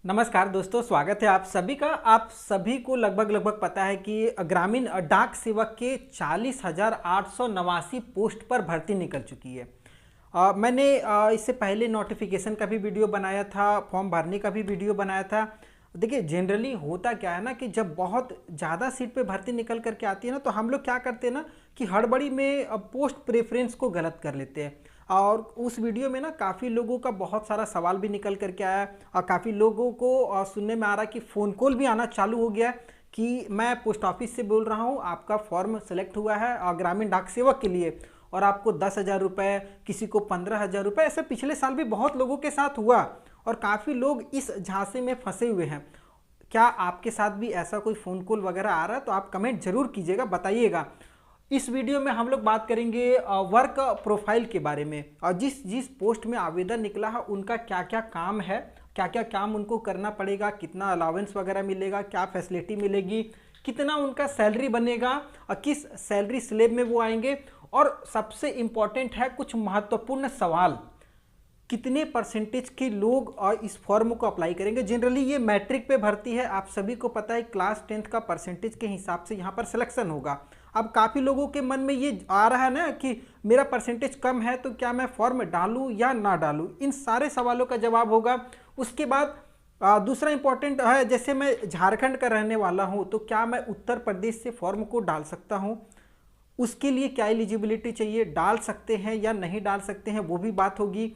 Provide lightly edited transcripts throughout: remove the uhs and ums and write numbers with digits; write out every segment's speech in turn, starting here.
नमस्कार दोस्तों, स्वागत है आप सभी का। आप सभी को लगभग पता है कि ग्रामीण डाक सेवक के 40,889 पोस्ट पर भर्ती निकल चुकी है। मैंने इससे पहले नोटिफिकेशन का भी वीडियो बनाया था, फॉर्म भरने का भी वीडियो बनाया था। देखिए, जनरली होता क्या है ना कि जब बहुत ज़्यादा सीट पे भर्ती निकल करके आती है ना, तो हम लोग क्या करते हैं ना कि हड़बड़ी में पोस्ट प्रेफरेंस को गलत कर लेते हैं। और उस वीडियो में ना काफ़ी लोगों का बहुत सारा सवाल भी निकल करके आया और काफ़ी लोगों को सुनने में आ रहा है कि फ़ोन कॉल भी आना चालू हो गया कि मैं पोस्ट ऑफिस से बोल रहा हूँ, आपका फॉर्म सेलेक्ट हुआ है ग्रामीण डाक सेवक के लिए और आपको 10,000 रुपये, किसी को 15,000 रुपये, ऐसे पिछले साल भी बहुत लोगों के साथ हुआ और काफ़ी लोग इस झांसे में फंसे हुए हैं। क्या आपके साथ भी ऐसा कोई फ़ोन कॉल वगैरह आ रहा है? तो आप कमेंट जरूर कीजिएगा, बताइएगा। इस वीडियो में हम लोग बात करेंगे वर्क प्रोफाइल के बारे में और जिस जिस पोस्ट में आवेदन निकला है उनका क्या क्या काम है, क्या क्या काम उनको करना पड़ेगा, कितना अलाउंस वगैरह मिलेगा, क्या फैसिलिटी मिलेगी, कितना उनका सैलरी बनेगा और किस सैलरी स्लेब में वो आएंगे। और सबसे इम्पॉर्टेंट है कुछ महत्वपूर्ण सवाल, कितने परसेंटेज के लोग और इस फॉर्म को अप्लाई करेंगे। जनरली ये मैट्रिक पे भर्ती है, आप सभी को पता है क्लास 10th का परसेंटेज के हिसाब से यहाँ पर सिलेक्शन होगा। अब काफ़ी लोगों के मन में ये आ रहा है ना कि मेरा परसेंटेज कम है तो क्या मैं फॉर्म डालूं या ना डालूं, इन सारे सवालों का जवाब होगा। उसके बाद दूसरा इंपॉर्टेंट है, जैसे मैं झारखंड का रहने वाला हूं तो क्या मैं उत्तर प्रदेश से फॉर्म को डाल सकता हूं, उसके लिए क्या एलिजिबिलिटी चाहिए, डाल सकते हैं या नहीं डाल सकते हैं, वो भी बात होगी।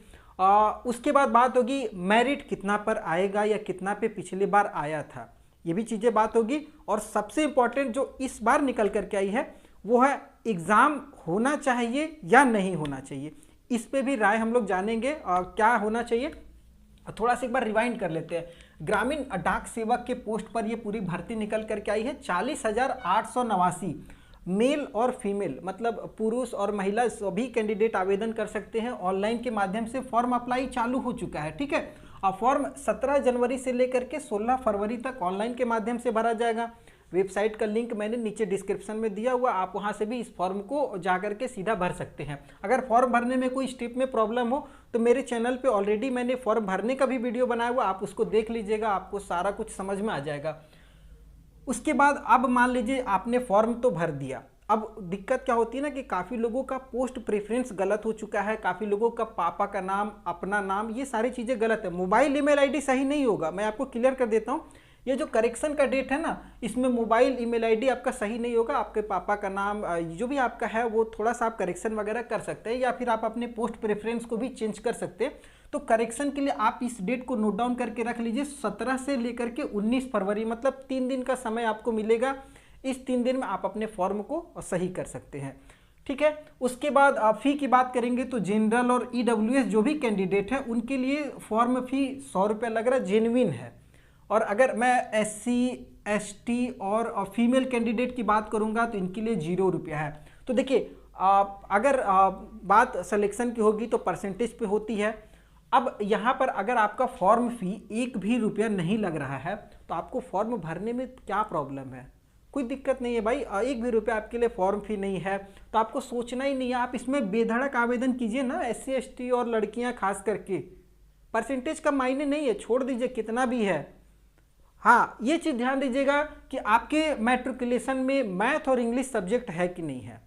उसके बाद बात होगी मेरिट कितना पर आएगा या कितना पे पिछली बार आया था, ये भी चीज़ें बात होगी। और सबसे इम्पॉर्टेंट जो इस बार निकल करके आई है वो है एग्ज़ाम होना चाहिए या नहीं होना चाहिए, इस पे भी राय हम लोग जानेंगे। क्या होना चाहिए, थोड़ा सा एक बार रिवाइंड कर लेते हैं। ग्रामीण डाक सेवक के पोस्ट पर ये पूरी भर्ती निकल करके आई है 40,889। मेल और फीमेल मतलब पुरुष और महिला सभी कैंडिडेट आवेदन कर सकते हैं। ऑनलाइन के माध्यम से फॉर्म अप्लाई चालू हो चुका है, ठीक है। और फॉर्म 17 जनवरी से लेकर के 16 फरवरी तक ऑनलाइन के माध्यम से भरा जाएगा। वेबसाइट का लिंक मैंने नीचे डिस्क्रिप्शन में दिया हुआ, आप वहां से भी इस फॉर्म को जाकर के सीधा भर सकते हैं। अगर फॉर्म भरने में कोई स्टेप में प्रॉब्लम हो तो मेरे चैनल पे ऑलरेडी मैंने फॉर्म भरने का भी वीडियो बनाया हुआ, आप उसको देख लीजिएगा, आपको सारा कुछ समझ में आ जाएगा। उसके बाद अब मान लीजिए आपने फॉर्म तो भर दिया, अब दिक्कत क्या होती है ना कि काफ़ी लोगों का पोस्ट प्रेफरेंस गलत हो चुका है, काफ़ी लोगों का पापा का नाम, अपना नाम, ये सारी चीज़ें गलत है। मोबाइल ईमेल आईडी सही नहीं होगा, मैं आपको क्लियर कर देता हूँ। ये जो करेक्शन का डेट है ना, इसमें मोबाइल ईमेल आईडी आपका सही नहीं होगा। आपके पापा का नाम जो भी आपका है वो थोड़ा सा आप करेक्शन वगैरह कर सकते हैं, या फिर आप अपने पोस्ट प्रेफरेंस को भी चेंज कर सकते हैं। तो करेक्शन के लिए आप इस डेट को नोट डाउन करके रख लीजिए, 17 से लेकर के 19 फरवरी, मतलब 3 दिन का समय आपको मिलेगा। इस 3 दिन में आप अपने फॉर्म को सही कर सकते हैं, ठीक है। उसके बाद फी की बात करेंगे तो जनरल और ईडब्ल्यूएस जो भी कैंडिडेट है उनके लिए फॉर्म फी 100 रुपये लग रहा है, जेन्युइन है। और अगर मैं SC ST और फीमेल कैंडिडेट की बात करूंगा तो इनके लिए 0 रुपया है। तो देखिए, अगर बात सिलेक्शन की होगी तो परसेंटेज पे होती है। अब यहाँ पर अगर आपका फॉर्म फी 1 भी रुपया नहीं लग रहा है तो आपको फॉर्म भरने में क्या प्रॉब्लम है? कोई दिक्कत नहीं है भाई, 1 भी रुपया आपके लिए फॉर्म फी नहीं है तो आपको सोचना ही नहीं है, आप इसमें बेधड़क आवेदन कीजिए ना। SC ST और लड़कियां खास करके, परसेंटेज का मायने नहीं है, छोड़ दीजिए कितना भी है। हाँ, ये चीज़ ध्यान दीजिएगा कि आपके मैट्रिकुलेशन में मैथ और इंग्लिश सब्जेक्ट है कि नहीं है,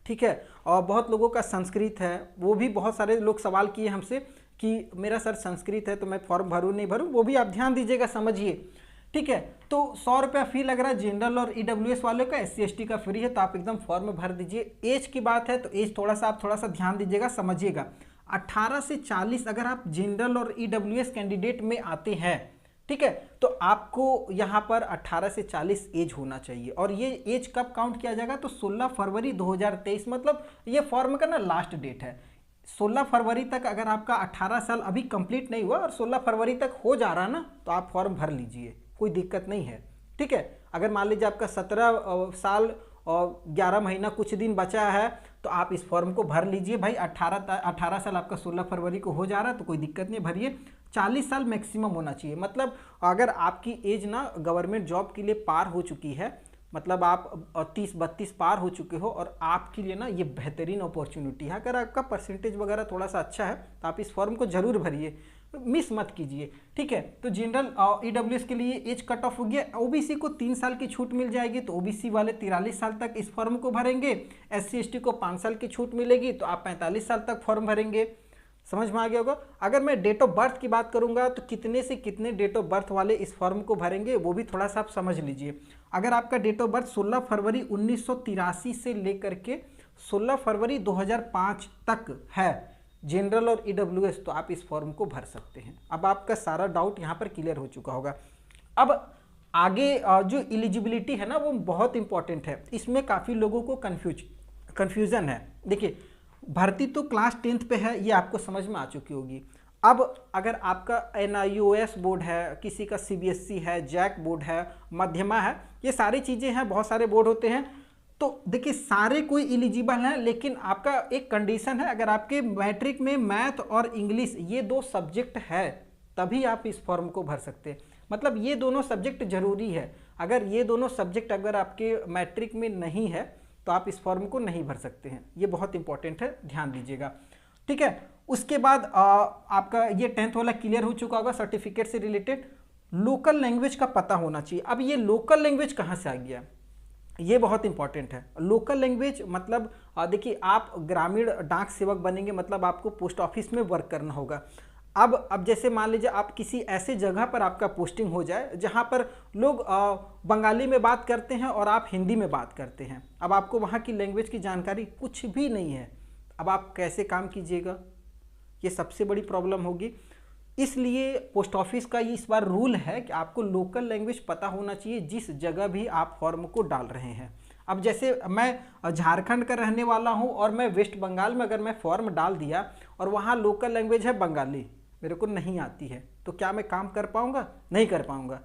ठीक है। और बहुत लोगों का संस्कृत है, वो भी बहुत सारे लोग सवाल किए हमसे कि मेरा सर संस्कृत है तो मैं फॉर्म भरूँ नहीं भरूँ, वो भी आप ध्यान दीजिएगा, समझिए, ठीक है। तो 100 रुपया फी लग रहा है जनरल और ईडब्ल्यूएस वालों का, SC ST का फ्री है, तो आप एकदम फॉर्म भर दीजिए। एज की बात है तो एज आप थोड़ा सा ध्यान दीजिएगा, समझिएगा। 18 से 40 अगर आप जनरल और ईडब्ल्यूएस कैंडिडेट में आते हैं, ठीक है, तो आपको यहाँ पर 18 से 40 एज होना चाहिए। और ये एज कब काउंट किया जाएगा तो 16 फरवरी 2023, मतलब ये फॉर्म का ना लास्ट डेट है। 16 फरवरी तक अगर आपका 18 साल अभी कंप्लीट नहीं हुआ और 16 फरवरी तक हो जा रहा ना, तो आप फॉर्म भर लीजिए, कोई दिक्कत नहीं है, ठीक है। अगर मान लीजिए आपका 17 साल और 11 महीना कुछ दिन बचा है तो आप इस फॉर्म को भर लीजिए भाई। 18 साल आपका 16 फरवरी को हो जा रहा है तो कोई दिक्कत नहीं, भरिए। 40 साल मैक्सिमम होना चाहिए, मतलब अगर आपकी एज ना गवर्नमेंट जॉब के लिए पार हो चुकी है, मतलब आप 30-32 पार हो चुके हो और आपके लिए ना ये बेहतरीन अपॉर्चुनिटी है। अगर आपका परसेंटेज वगैरह थोड़ा सा अच्छा है तो आप इस फॉर्म को जरूर भरिए। मिस मत कीजिए, ठीक है। तो जनरल ईडब्ल्यूएस के लिए एज कट ऑफ हो गया। ओबीसी को 3 साल की छूट मिल जाएगी, तो ओबीसी वाले 43 साल तक इस फॉर्म को भरेंगे। एससी एसटी को 5 साल की छूट मिलेगी, तो आप 45 साल तक फॉर्म भरेंगे। समझ में आ गया होगा। अगर मैं डेट ऑफ बर्थ की बात करूंगा तो कितने से कितने डेट ऑफ बर्थ वाले इस फॉर्म को भरेंगे वो भी थोड़ा सा आप समझ लीजिए। अगर आपका डेट ऑफ बर्थ 16 फरवरी 1983 से लेकर के 16 फरवरी 2005 तक है, जनरल और ईडब्ल्यूएस, तो आप इस फॉर्म को भर सकते हैं। अब आपका सारा डाउट यहाँ पर क्लियर हो चुका होगा। अब आगे जो एलिजिबिलिटी है ना वो बहुत इंपॉर्टेंट है, इसमें काफ़ी लोगों को कन्फ्यूज़न है। देखिए, भर्ती तो क्लास 10th पे है, ये आपको समझ में आ चुकी होगी। अब अगर आपका NIOS बोर्ड है, किसी का CBSE है, जैक बोर्ड है, मध्यमा है, ये सारी चीज़ें हैं, बहुत सारे बोर्ड होते हैं। तो देखिए सारे कोई एलिजिबल हैं, लेकिन आपका एक कंडीशन है, अगर आपके मैट्रिक में मैथ और इंग्लिश ये 2 सब्जेक्ट है तभी आप इस फॉर्म को भर सकते हैं। मतलब ये दोनों सब्जेक्ट जरूरी है। अगर ये दोनों सब्जेक्ट अगर आपके मैट्रिक में नहीं है तो आप इस फॉर्म को नहीं भर सकते हैं। ये बहुत इंपॉर्टेंट है, ध्यान दीजिएगा, ठीक है। उसके बाद आपका ये 10th वाला क्लियर हो चुका होगा, सर्टिफिकेट से रिलेटेड। लोकल लैंग्वेज का पता होना चाहिए। अब ये लोकल लैंग्वेज कहाँ से आ गया, ये बहुत इंपॉर्टेंट है। लोकल लैंग्वेज मतलब देखिए, आप ग्रामीण डाक सेवक बनेंगे, मतलब आपको पोस्ट ऑफिस में वर्क करना होगा। अब जैसे मान लीजिए आप किसी ऐसे जगह पर आपका पोस्टिंग हो जाए जहां पर लोग बंगाली में बात करते हैं और आप हिंदी में बात करते हैं। अब आपको वहां की लैंग्वेज की जानकारी कुछ भी नहीं है, अब आप कैसे काम कीजिएगा, ये सबसे बड़ी प्रॉब्लम होगी। इसलिए पोस्ट ऑफिस का ये इस बार रूल है कि आपको लोकल लैंग्वेज पता होना चाहिए जिस जगह भी आप फॉर्म को डाल रहे हैं। अब जैसे मैं झारखंड का रहने वाला हूं और मैं वेस्ट बंगाल में अगर मैं फॉर्म डाल दिया और वहां लोकल लैंग्वेज है बंगाली, मेरे को नहीं आती है, तो क्या मैं काम कर पाऊंगा? नहीं कर पाऊंगा।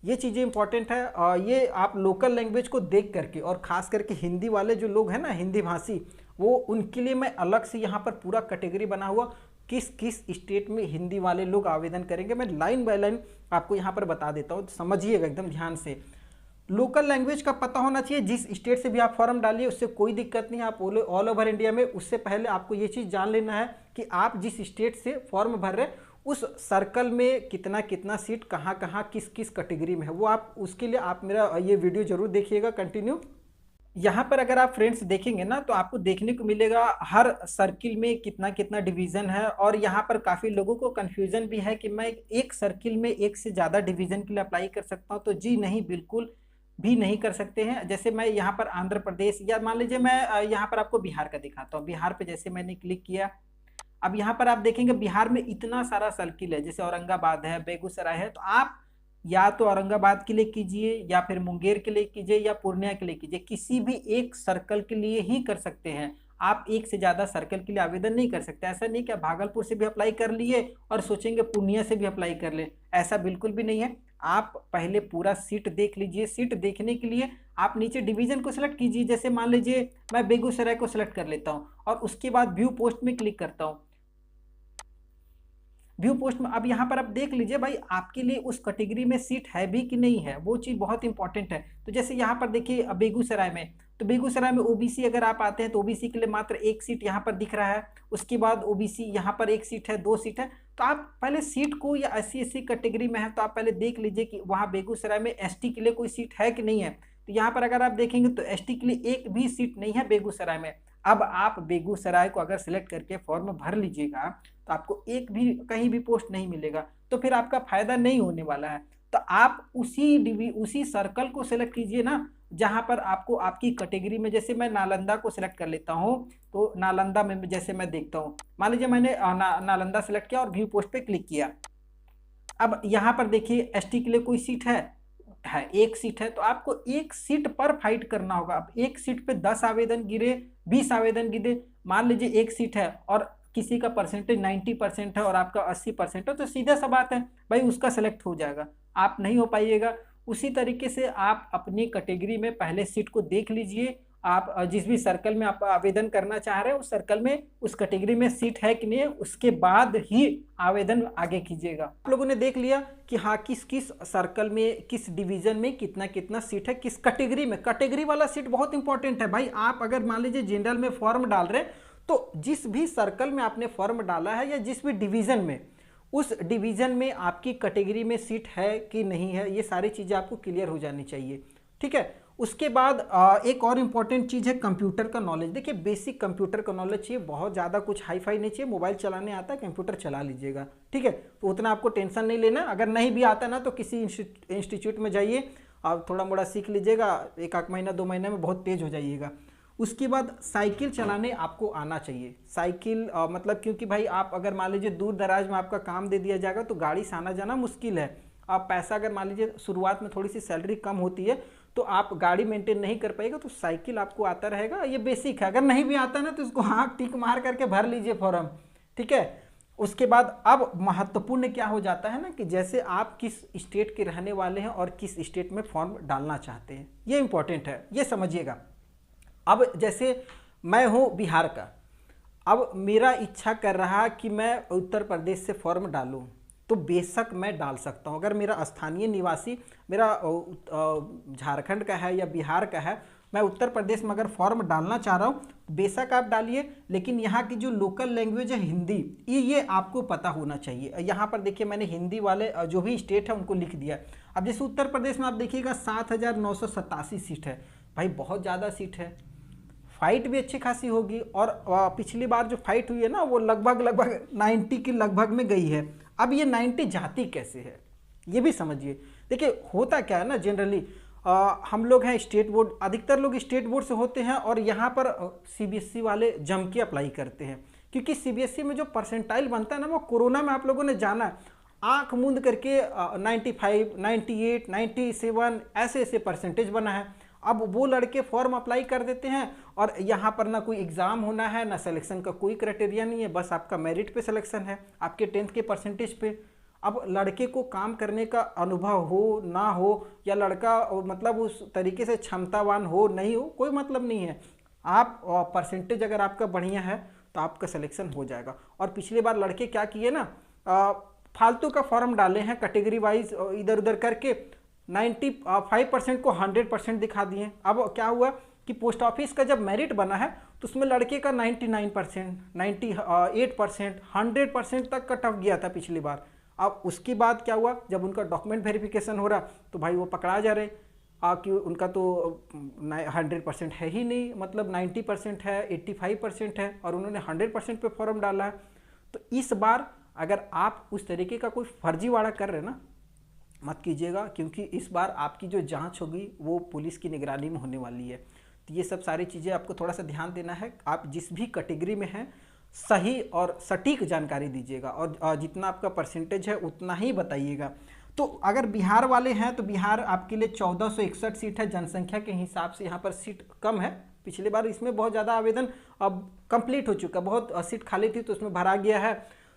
ये चीज़ें इंपॉर्टेंट है। ये आप लोकल लैंग्वेज को देख करके, और ख़ास करके हिंदी वाले जो लोग हैं ना, हिंदी भाषी, वो उनके लिए मैं अलग से यहाँ पर पूरा कैटेगरी बना हुआ, किस किस स्टेट में हिंदी वाले लोग आवेदन करेंगे, मैं लाइन बाय लाइन आपको यहाँ पर बता देता हूँ, समझिएगा एकदम ध्यान से। लोकल लैंग्वेज का पता होना चाहिए, जिस स्टेट से भी आप फॉर्म डालिए उससे कोई दिक्कत नहीं, आप ऑल ओवर इंडिया में। उससे पहले आपको ये चीज़ जान लेना है कि आप जिस स्टेट से फॉर्म भर रहे हैं उस सर्कल में कितना कितना सीट कहाँ कहाँ किस किस कैटेगरी में है, वो आप उसके लिए आप मेरा ये वीडियो जरूर देखिएगा कंटिन्यू। यहाँ पर अगर आप फ्रेंड्स देखेंगे ना तो आपको देखने को मिलेगा हर सर्किल में कितना कितना डिवीज़न है। और यहाँ पर काफ़ी लोगों को कन्फ्यूज़न भी है कि मैं एक सर्किल में एक से ज़्यादा डिवीज़न के लिए अप्लाई कर सकता हूँ, तो जी नहीं, बिल्कुल भी नहीं कर सकते हैं। जैसे मैं यहाँ पर आंध्र प्रदेश, या मान लीजिए मैं यहाँ पर आपको बिहार का दिखाता हूँ। बिहार पे जैसे मैंने क्लिक किया, अब यहाँ पर आप देखेंगे बिहार में इतना सारा सर्किल है, जैसे औरंगाबाद है, बेगूसराय है, तो आप या तो औरंगाबाद के लिए कीजिए, या फिर मुंगेर के लिए कीजिए, या पूर्णिया के लिए कीजिए। किसी भी एक सर्कल के लिए ही कर सकते हैं आप, एक से ज़्यादा सर्कल के लिए आवेदन नहीं कर सकते। ऐसा नहीं कि आप भागलपुर से भी अप्लाई कर लिए और सोचेंगे पूर्णिया से भी अप्लाई कर ले, ऐसा बिल्कुल भी नहीं है। आप पहले पूरा सीट देख लीजिए। सीट देखने के लिए आप नीचे डिवीज़न को सिलेक्ट कीजिए। जैसे मान लीजिए मैं बेगूसराय को सिलेक्ट कर लेता हूँ और उसके बाद व्यू पोस्ट में क्लिक करता हूँ। व्यू पोस्ट में अब यहाँ पर आप देख लीजिए भाई आपके लिए उस कैटेगरी में सीट है भी कि नहीं है, वो चीज़ बहुत इंपॉर्टेंट है। तो जैसे यहाँ पर देखिए बेगूसराय में, तो बेगूसराय में ओबीसी अगर आप आते हैं तो ओबीसी के लिए मात्र एक सीट यहाँ पर दिख रहा है। उसके बाद ओबीसी यहाँ पर एक सीट है, 2 सीट है। तो आप पहले सीट को, या SC/SC कैटेगरी में है तो आप पहले देख लीजिए कि वहाँ बेगूसराय में ST के लिए कोई सीट है कि नहीं है। तो यहाँ पर अगर आप देखेंगे तो ST के लिए एक भी सीट नहीं है बेगूसराय में। अब आप बेगूसराय को अगर सिलेक्ट करके फॉर्म भर लीजिएगा तो आपको एक भी कहीं भी पोस्ट नहीं मिलेगा, तो फिर आपका फायदा नहीं होने वाला है। तो आप उसी सर्कल को सिलेक्ट कीजिए ना जहां पर आपको आपकी कैटेगरी में, जैसे मैं नालंदा को सिलेक्ट कर लेता हूं, तो नालंदा में जैसे मैं देखता हूं, मान लीजिए मैंने नालंदा सिलेक्ट किया और व्यू पोस्ट पे क्लिक किया। अब यहाँ पर देखिए ST के लिए कोई सीट है, एक सीट है, तो आपको एक सीट पर फाइट करना होगा। अब एक सीट पे 10 आवेदन गिरे, 20 आवेदन गिरे, मान लीजिए एक सीट है और किसी का परसेंटेज 90% है और आपका 80% है, तो सीधा सा बात है भाई उसका सेलेक्ट हो जाएगा, आप नहीं हो पाइएगा। उसी तरीके से आप अपनी कैटेगरी में पहले सीट को देख लीजिए। आप जिस भी सर्कल में आप आवेदन करना चाह रहे हैं उस सर्कल में उस कैटेगरी में सीट है कि नहीं है, उसके बाद ही आवेदन आगे कीजिएगा। आप लोगों ने देख लिया कि हाँ किस किस सर्कल में, किस डिवीजन में कितना कितना सीट है, किस कैटेगरी में। कैटेगरी वाला सीट बहुत इंपॉर्टेंट है भाई। आप अगर मान लीजिए जनरल में फॉर्म डाल रहे हैं तो जिस भी सर्कल में आपने फॉर्म डाला है या जिस भी डिवीजन में, उस डिवीज़न में आपकी कैटेगरी में सीट है कि नहीं है, ये सारी चीज़ें आपको क्लियर हो जानी चाहिए। ठीक है। उसके बाद एक और इम्पॉर्टेंट चीज़ है कंप्यूटर का नॉलेज। देखिए बेसिक कंप्यूटर का नॉलेज चाहिए, बहुत ज़्यादा कुछ हाई फाई नहीं चाहिए। मोबाइल चलाने आता है, कंप्यूटर चला लीजिएगा, ठीक है, तो उतना आपको टेंशन नहीं लेना। अगर नहीं भी आता ना तो किसी इंस्टीट्यूट में जाइए, आप थोड़ा मोड़ा सीख लीजिएगा, एक आध महीना 2 महीने में बहुत तेज हो जाइएगा। उसके बाद साइकिल चलाने आपको आना चाहिए। साइकिल मतलब क्योंकि भाई आप अगर मान लीजिए दूर दराज में आपका काम दे दिया जाएगा तो गाड़ी से आना जाना मुश्किल है। आप पैसा अगर मान लीजिए शुरुआत में थोड़ी सी सैलरी कम होती है तो आप गाड़ी मेंटेन नहीं कर पाएगा, तो साइकिल आपको आता रहेगा, ये बेसिक है। अगर नहीं भी आता ना तो इसको हाँ टिक मार करके भर लीजिए फॉर्म, ठीक है। उसके बाद अब महत्वपूर्ण क्या हो जाता है ना कि जैसे आप किस स्टेट के रहने वाले हैं और किस स्टेट में फॉर्म डालना चाहते हैं, ये इंपॉर्टेंट है, ये समझिएगा। अब जैसे मैं हूँ बिहार का, अब मेरा इच्छा कर रहा कि मैं उत्तर प्रदेश से फॉर्म डालूं तो बेशक मैं डाल सकता हूं। अगर मेरा स्थानीय निवासी मेरा झारखंड का है या बिहार का है, मैं उत्तर प्रदेश में अगर फॉर्म डालना चाह रहा हूं बेशक आप डालिए, लेकिन यहाँ की जो लोकल लैंग्वेज है हिंदी, ये आपको पता होना चाहिए। यहाँ पर देखिए मैंने हिंदी वाले जो भी स्टेट है उनको लिख दिया। अब जैसे उत्तर प्रदेश में आप देखिएगा 7,987 सीट है, भाई बहुत ज़्यादा सीट है, फाइट भी अच्छी खासी होगी। और पिछली बार जो फाइट हुई है ना वो लगभग 90 के लगभग में गई है। अब ये 90 जाती कैसे है ये भी समझिए। देखिए होता क्या है ना, जनरली हम लोग हैं स्टेट बोर्ड, अधिकतर लोग स्टेट बोर्ड से होते हैं और यहाँ पर सीबीएसई वाले जम के अप्लाई करते हैं, क्योंकि सीबीएसई में जो परसेंटाइल बनता है ना वो कोरोना में आप लोगों ने जाना आंख मूंद करके 95, 98, 97 ऐसे परसेंटेज बना है। अब वो लड़के फॉर्म अप्लाई कर देते हैं और यहाँ पर ना कोई एग्ज़ाम होना है, ना सिलेक्शन का कोई क्राइटेरिया नहीं है, बस आपका मेरिट पे सिलेक्शन है, आपके 10th के परसेंटेज पे। अब लड़के को काम करने का अनुभव हो ना हो या लड़का मतलब उस तरीके से क्षमतावान हो नहीं हो, कोई मतलब नहीं है। आप परसेंटेज अगर आपका बढ़िया है तो आपका सिलेक्शन हो जाएगा। और पिछली बार लड़के क्या किए ना, फालतू का फॉर्म डाले हैं कैटेगरी वाइज इधर उधर करके, 95% को 100% दिखा दिए। अब क्या हुआ कि पोस्ट ऑफिस का जब मेरिट बना है तो उसमें लड़के का 99%, 98%, 100% तक कट ऑफ गया था पिछली बार। अब उसके बाद क्या हुआ, जब उनका डॉक्यूमेंट वेरिफिकेशन हो रहा तो भाई वो पकड़ा जा रहे कि उनका तो 100% है ही नहीं, मतलब 90% है, 85% है और उन्होंने 100% पे फॉर्म डाला है। तो इस बार अगर आप उस तरीके का कोई फर्जीवाड़ा कर रहे हैं ना, मत कीजिएगा, क्योंकि इस बार आपकी जो जांच होगी वो पुलिस की निगरानी में होने वाली है। तो ये सब सारी चीज़ें आपको थोड़ा सा ध्यान देना है। आप जिस भी कैटेगरी में हैं सही और सटीक जानकारी दीजिएगा और जितना आपका परसेंटेज है उतना ही बताइएगा। तो अगर बिहार वाले हैं तो बिहार आपके लिए 1461 सीट है, जनसंख्या के हिसाब से यहाँ पर सीट कम है। पिछले बार इसमें बहुत ज़्यादा आवेदन अब कंप्लीट हो चुका, बहुत सीट खाली थी तो उसमें भरा गया है।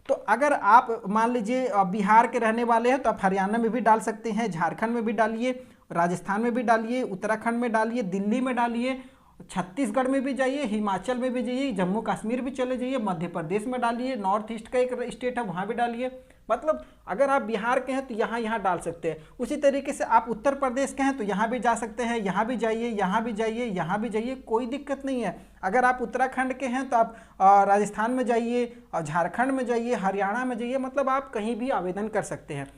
तो अगर आप मान लीजिए बिहार के रहने वाले हैं तो आप हरियाणा में भी डाल सकते हैं, झारखंड में भी डालिए, राजस्थान में भी डालिए, उत्तराखंड में डालिए, दिल्ली में डालिए, छत्तीसगढ़ में भी जाइए, हिमाचल में भी जाइए, जम्मू कश्मीर भी चले जाइए, मध्य प्रदेश में डालिए, नॉर्थ ईस्ट का एक स्टेट है वहाँ भी डालिए। मतलब अगर आप बिहार के हैं तो यहाँ डाल सकते हैं। उसी तरीके से आप उत्तर प्रदेश के हैं तो यहाँ भी जा सकते हैं, यहाँ भी जाइए, यहाँ भी जाइए, यहाँ भी जाइए, कोई दिक्कत नहीं है। अगर आप उत्तराखंड के हैं तो आप राजस्थान में जाइए, झारखंड में जाइए, हरियाणा में जाइए, मतलब आप कहीं भी आवेदन कर सकते हैं।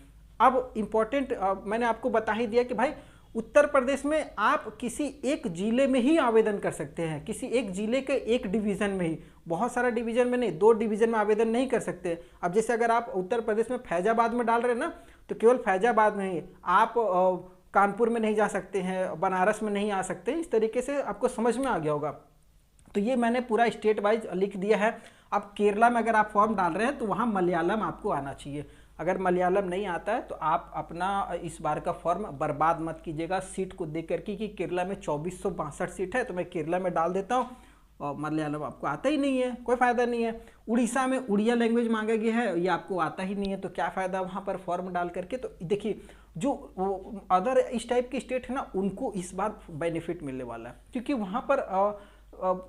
अब इम्पोर्टेंट मैंने आपको बता ही दिया कि भाई उत्तर प्रदेश में आप किसी एक जिले में ही आवेदन कर सकते हैं, किसी एक जिले के एक डिवीज़न में ही, बहुत सारा डिवीज़न में नहीं, 2 डिवीज़न में आवेदन नहीं कर सकते। अब जैसे अगर आप उत्तर प्रदेश में फैजाबाद में डाल रहे हैं ना तो केवल फैजाबाद में ही, आप कानपुर में नहीं जा सकते हैं, बनारस में नहीं आ सकते। इस तरीके से आपको समझ में आ गया होगा। तो ये मैंने पूरा स्टेट वाइज लिख दिया है। अब केरला में अगर आप फॉर्म डाल रहे हैं तो वहाँ मलयालम आपको आना चाहिए। अगर मलयालम नहीं आता है तो आप अपना इस बार का फॉर्म बर्बाद मत कीजिएगा सीट को देख करके कि केरला में 2462 सीट है तो मैं केरला में डाल देता हूँ और मलयालम आपको आता ही नहीं है, कोई फ़ायदा नहीं है। उड़ीसा में उड़िया लैंग्वेज मांगा गया है, ये आपको आता ही नहीं है, तो क्या फ़ायदा वहाँ पर फॉर्म डाल करके। तो देखिए जो अदर इस टाइप के स्टेट है ना उनको इस बार बेनिफिट मिलने वाला है, क्योंकि वहाँ पर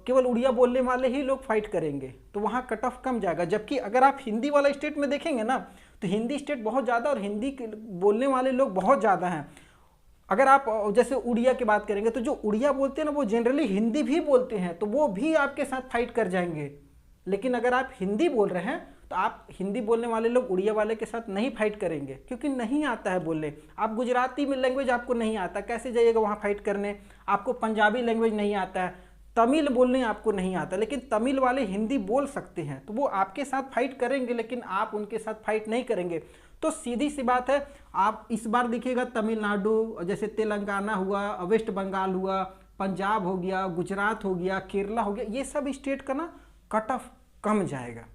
केवल उड़िया बोलने वाले ही लोग फाइट करेंगे तो वहाँ कट ऑफ कम जाएगा। जबकि अगर आप हिंदी वाला स्टेट में देखेंगे ना तो हिंदी स्टेट बहुत ज़्यादा और हिंदी बोलने वाले लोग बहुत ज़्यादा हैं। अगर आप जैसे उड़िया की बात करेंगे तो जो उड़िया बोलते हैं ना वो जनरली हिंदी भी बोलते हैं, तो वो भी आपके साथ फाइट कर जाएंगे। लेकिन अगर आप हिंदी बोल रहे हैं तो आप हिंदी बोलने वाले लोग उड़िया वाले के साथ नहीं फाइट करेंगे, क्योंकि नहीं आता है बोलने। आप गुजराती में लैंग्वेज आपको नहीं आता, कैसे जाइएगा वहाँ फाइट करने। आपको पंजाबी लैंग्वेज नहीं आता है, तमिल बोलने आपको नहीं आता, लेकिन तमिल वाले हिंदी बोल सकते हैं, तो वो आपके साथ फाइट करेंगे, लेकिन आप उनके साथ फाइट नहीं करेंगे। तो सीधी सी बात है, आप इस बार देखिएगा तमिलनाडु, जैसे तेलंगाना हुआ, वेस्ट बंगाल हुआ, पंजाब हो गया, गुजरात हो गया, केरला हो गया, ये सब स्टेट का ना कट ऑफ कम जाएगा,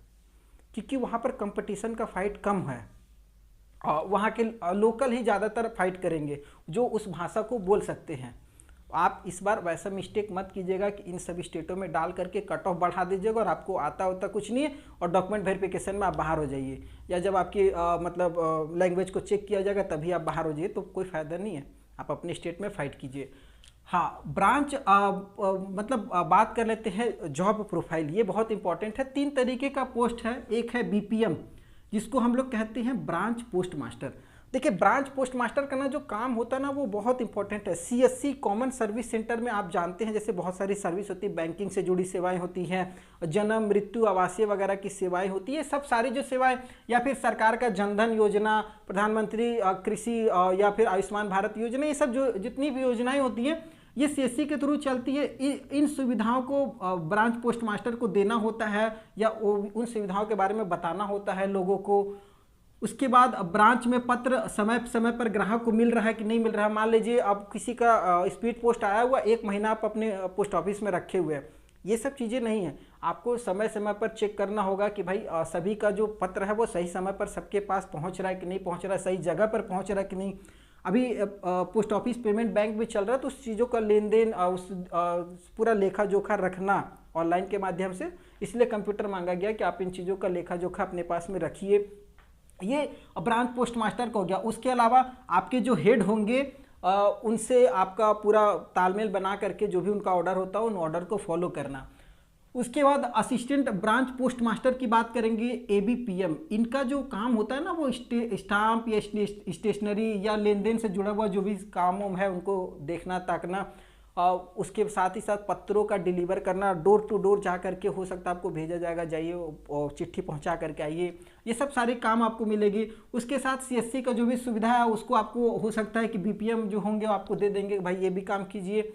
क्योंकि वहाँ पर कंपटीशन का फाइट कम है। वहाँ के लोकल ही ज़्यादातर फाइट करेंगे जो उस भाषा को बोल सकते हैं। आप इस बार वैसा मिस्टेक मत कीजिएगा कि इन सभी स्टेटों में डाल करके कट ऑफ बढ़ा दीजिएगा और आपको आता होता कुछ नहीं है और डॉक्यूमेंट वेरिफिकेशन में आप बाहर हो जाइए, या जब आपकी मतलब लैंग्वेज को चेक किया जाएगा तभी आप बाहर हो जाइए, तो कोई फ़ायदा नहीं है। आप अपने स्टेट में फाइट कीजिए। हाँ, ब्रांच मतलब बात कर लेते हैं जॉब प्रोफाइल, ये बहुत इंपॉर्टेंट है। 3 तरीके का पोस्ट है। एक है बीपीएम, जिसको हम लोग कहते हैं ब्रांच पोस्ट मास्टर। देखिए, ब्रांच पोस्ट मास्टर का ना जो काम होता है ना, वो बहुत इंपॉर्टेंट है। सीएससी कॉमन सर्विस सेंटर में आप जानते हैं, जैसे बहुत सारी सर्विस होती है, बैंकिंग से जुड़ी सेवाएं होती हैं, जन्म मृत्यु आवासीय वगैरह की सेवाएं होती है, सब सारी जो सेवाएं, या फिर सरकार का जनधन योजना, प्रधानमंत्री कृषि या फिर आयुष्मान भारत योजना, ये सब जो जितनी भी योजनाएं होती हैं, ये सीएससी के थ्रू चलती है। इन सुविधाओं को ब्रांच पोस्ट मास्टर को देना होता है, या उन सुविधाओं के बारे में बताना होता है लोगों को। उसके बाद ब्रांच में पत्र समय समय पर ग्राहक को मिल रहा है कि नहीं मिल रहा है। मान लीजिए अब किसी का स्पीड पोस्ट आया हुआ, 1 महीना आप अपने पोस्ट ऑफिस में रखे हुए हैं, ये सब चीज़ें नहीं है। आपको समय समय पर चेक करना होगा कि भाई सभी का जो पत्र है वो सही समय पर सबके पास पहुंच रहा है कि नहीं पहुंच रहा है, सही जगह पर पहुंच रहा है कि नहीं। अभी पोस्ट ऑफिस पेमेंट बैंक भी चल रहा है, तो उस चीज़ों का लेन देन, उस पूरा लेखा जोखा रखना ऑनलाइन के माध्यम से, इसलिए कंप्यूटर मांगा गया कि आप इन चीज़ों का लेखा जोखा अपने पास में रखिए। ये ब्रांच पोस्ट मास्टर का हो गया। उसके अलावा आपके जो हेड होंगे उनसे आपका पूरा तालमेल बना करके जो भी उनका ऑर्डर होता है उन ऑर्डर को फॉलो करना। उसके बाद असिस्टेंट ब्रांच पोस्ट मास्टर की बात करेंगे, एबीपीएम। इनका जो काम होता है ना, वो स्टाम्प या स्टेशनरी या लेन देन से जुड़ा हुआ जो भी काम है उनको देखना ताकना। उसके साथ ही साथ पत्रों का डिलीवर करना, डोर टू डोर जा करके, हो सकता है आपको भेजा जाएगा, जाइए और चिट्ठी पहुंचा करके आइए, ये सब सारे काम आपको मिलेगी। उसके साथ सीएससी का जो भी सुविधा है उसको आपको हो सकता है कि बीपीएम जो होंगे आपको दे देंगे, भाई ये भी काम कीजिए।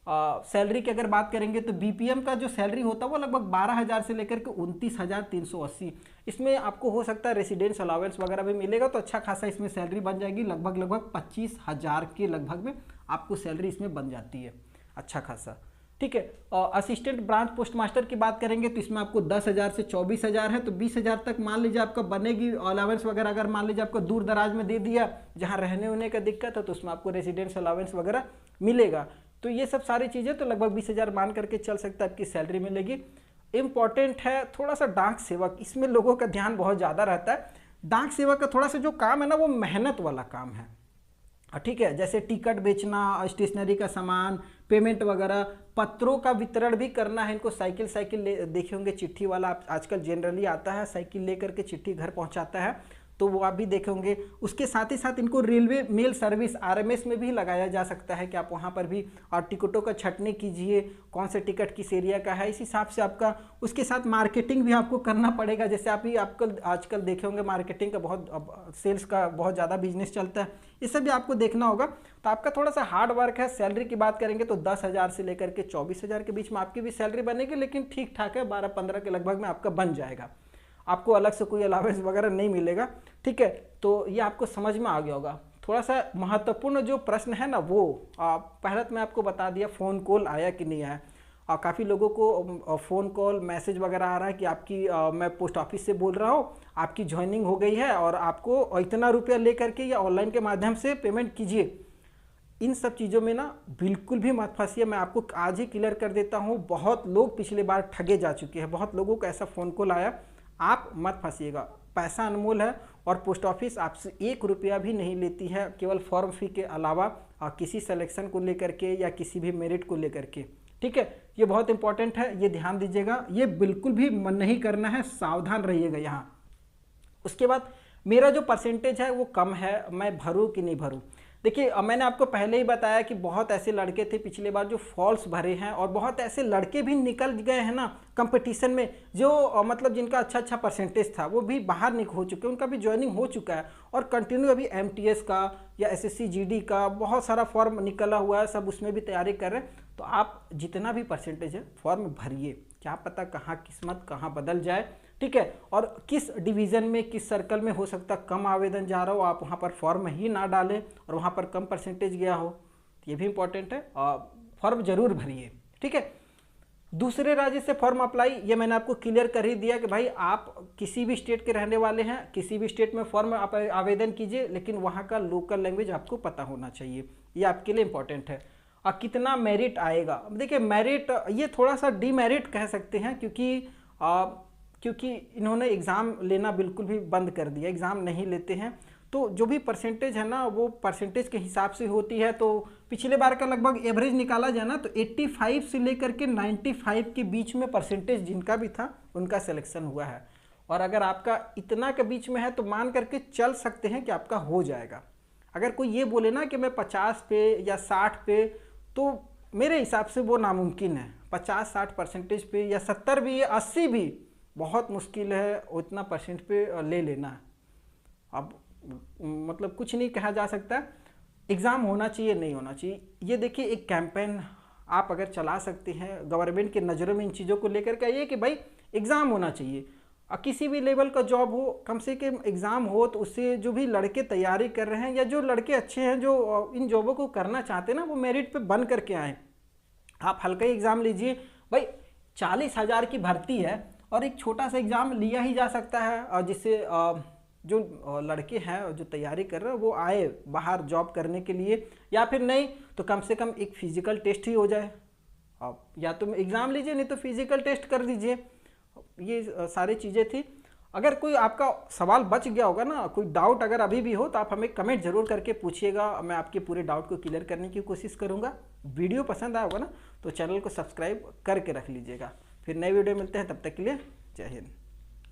सैलरी की अगर बात करेंगे तो बीपीएम का जो सैलरी होता है वो लगभग 12,000 से लेकर के 29,380। इसमें आपको हो सकता है रेसिडेंस अलावेंस वगैरह भी मिलेगा, तो अच्छा खासा इसमें सैलरी बन जाएगी। लगभग 25,000 के लगभग में आपको सैलरी इसमें बन जाती है, अच्छा खासा। ठीक है। असिस्टेंट ब्रांच पोस्ट मास्टर की बात करेंगे तो इसमें आपको 10,000 से 24,000 है, तो 20,000 तक मान लीजिए आपका बनेगी अलावेंस वगैरह। अगर मान लीजिए आपको दूर दराज में दे दिया जहाँ रहने होने का दिक्कत है, तो उसमें आपको रेसिडेंस अलावेंस वगैरह मिलेगा। तो ये सब सारी चीज़ें, तो लगभग 20,000 मान करके चल सकता है आपकी सैलरी मिलेगी। इम्पॉर्टेंट है थोड़ा सा डाक सेवक, इसमें लोगों का ध्यान बहुत ज़्यादा रहता है। डाक सेवक का थोड़ा सा जो काम है ना, वो मेहनत वाला काम है। ठीक है, जैसे टिकट बेचना, स्टेशनरी का सामान, पेमेंट वगैरह, पत्रों का वितरण भी करना है इनको। साइकिल देखे होंगे, चिट्ठी वाला आजकल जनरली आता है, साइकिल लेकर के चिट्ठी घर पहुंचाता है, तो वो आप भी देखे होंगे। उसके साथ ही साथ इनको रेलवे मेल सर्विस आरएमएस में भी लगाया जा सकता है कि आप वहाँ पर भी टिकटों का छंटनी कीजिए, कौन से टिकट किस एरिया का है, इस हिसाब से आपका। उसके साथ मार्केटिंग भी आपको करना पड़ेगा, जैसे आप ही आजकल देखे होंगे मार्केटिंग का बहुत, सेल्स का बहुत ज़्यादा बिजनेस चलता है, इससे भी आपको देखना होगा। तो आपका थोड़ा सा हार्ड वर्क है। सैलरी की बात करेंगे तो 10,000 से लेकर के 24,000 के बीच में आपकी भी सैलरी बनेगी, लेकिन ठीक ठाक है, 12-15 के लगभग में आपका बन जाएगा। आपको अलग से कोई अलावेंस वगैरह नहीं मिलेगा। ठीक है, तो ये आपको समझ में आ गया होगा। थोड़ा सा महत्वपूर्ण जो प्रश्न है ना, वो पहले तो मैं आपको बता दिया फ़ोन कॉल आया कि नहीं आया। काफ़ी लोगों को फ़ोन कॉल मैसेज वगैरह आ रहा है कि आपकी मैं पोस्ट ऑफिस से बोल रहा हूँ, आपकी ज्वाइनिंग हो गई है और आपको इतना रुपया ले करके या ऑनलाइन के माध्यम से पेमेंट कीजिए। इन सब चीज़ों में ना बिल्कुल भी मत फंसिए। मैं आपको आज ही क्लियर कर देता हूँ, बहुत लोग पिछले बार ठगे जा चुके हैं, बहुत लोगों को ऐसा फ़ोन कॉल आया। आप मत फंसिएगा, पैसा अनमोल है और पोस्ट ऑफिस आपसे 1 रुपया भी नहीं लेती है, केवल फॉर्म फी के अलावा किसी सिलेक्शन को लेकर के या किसी भी मेरिट को लेकर के। ठीक है, ये बहुत इंपॉर्टेंट है, ये ध्यान दीजिएगा, ये बिल्कुल भी मन नहीं करना है, सावधान रहिएगा यहाँ। उसके बाद मेरा जो परसेंटेज है वो कम है, मैं भरूँ कि नहीं भरूँ। देखिए मैंने आपको पहले ही बताया कि बहुत ऐसे लड़के थे पिछले बार जो फॉल्स भरे हैं, और बहुत ऐसे लड़के भी निकल गए हैं ना कंपटीशन में, जो मतलब जिनका अच्छा अच्छा परसेंटेज था वो भी बाहर हो चुके हैं, उनका भी ज्वाइनिंग हो चुका है, और कंटिन्यू अभी एमटीएस का या एसएससी जीडी का बहुत सारा फॉर्म निकला हुआ है, सब उसमें भी तैयारी कर रहे हैं। तो आप जितना भी परसेंटेज है फॉर्म भरिए, क्या पता कहाँ किस्मत कहाँ बदल जाए, ठीक है। और किस डिवीज़न में किस सर्कल में हो सकता कम आवेदन जा रहा हो, आप वहाँ पर फॉर्म ही ना डालें और वहाँ पर कम परसेंटेज गया हो, ये भी इंपॉर्टेंट है। और फॉर्म जरूर भरिए, ठीक है। दूसरे राज्य से फॉर्म अप्लाई, ये मैंने आपको क्लियर कर ही दिया कि भाई आप किसी भी स्टेट के रहने वाले हैं, किसी भी स्टेट में फॉर्म आप आवेदन कीजिए, लेकिन वहाँ का लोकल लैंग्वेज आपको पता होना चाहिए, ये आपके लिए इंपॉर्टेंट है। और कितना मेरिट आएगा, अब देखिए मेरिट ये थोड़ा सा डीमेरिट कह सकते हैं, क्योंकि इन्होंने एग्ज़ाम लेना बिल्कुल भी बंद कर दिया, एग्ज़ाम नहीं लेते हैं। तो जो भी परसेंटेज है ना वो परसेंटेज के हिसाब से होती है। तो पिछले बार का लगभग एवरेज निकाला जाए ना तो 85 से लेकर के 95 के बीच में परसेंटेज जिनका भी था उनका सिलेक्शन हुआ है। और अगर आपका इतना के बीच में है तो मान करके चल सकते हैं कि आपका हो जाएगा। अगर कोई ये बोले ना कि मैं 50 पे या 60 पे, तो मेरे हिसाब से वो नामुमकिन है। 50-60 परसेंटेज पे या 70 भी, 80 भी बहुत मुश्किल है उतना परसेंट पे ले लेना। अब मतलब कुछ नहीं कहा जा सकता, एग्ज़ाम होना चाहिए नहीं होना चाहिए। ये देखिए एक कैंपेन आप अगर चला सकते हैं, गवर्नमेंट के नज़रों में इन चीज़ों को लेकर के आइए कि भाई एग्ज़ाम होना चाहिए, और किसी भी लेवल का जॉब हो कम से कम एग्ज़ाम हो, तो उससे जो भी लड़के तैयारी कर रहे हैं या जो लड़के अच्छे हैं जो इन जॉबों को करना चाहते हैं ना, वो मेरिट पे बन करके आएँ। आप हल्का ही एग्ज़ाम लीजिए भाई, 40,000 की भर्ती है और एक छोटा सा एग्ज़ाम लिया ही जा सकता है, और जिससे जो लड़के हैं जो तैयारी कर रहे हैं वो आए बाहर जॉब करने के लिए, या फिर नहीं तो कम से कम एक फिजिकल टेस्ट ही हो जाए। अब या तो एग्ज़ाम लीजिए नहीं तो फिजिकल टेस्ट कर दीजिए। ये सारी चीज़ें थी। अगर कोई आपका सवाल बच गया होगा ना, कोई डाउट अगर अभी भी हो तो आप हमें कमेंट जरूर करके पूछिएगा, मैं आपके पूरे डाउट को क्लियर करने की कोशिश करूँगा। वीडियो पसंद आया होगा ना तो चैनल को सब्सक्राइब करके रख लीजिएगा। फिर नए वीडियो मिलते हैं, तब तक के लिए जय हिंद।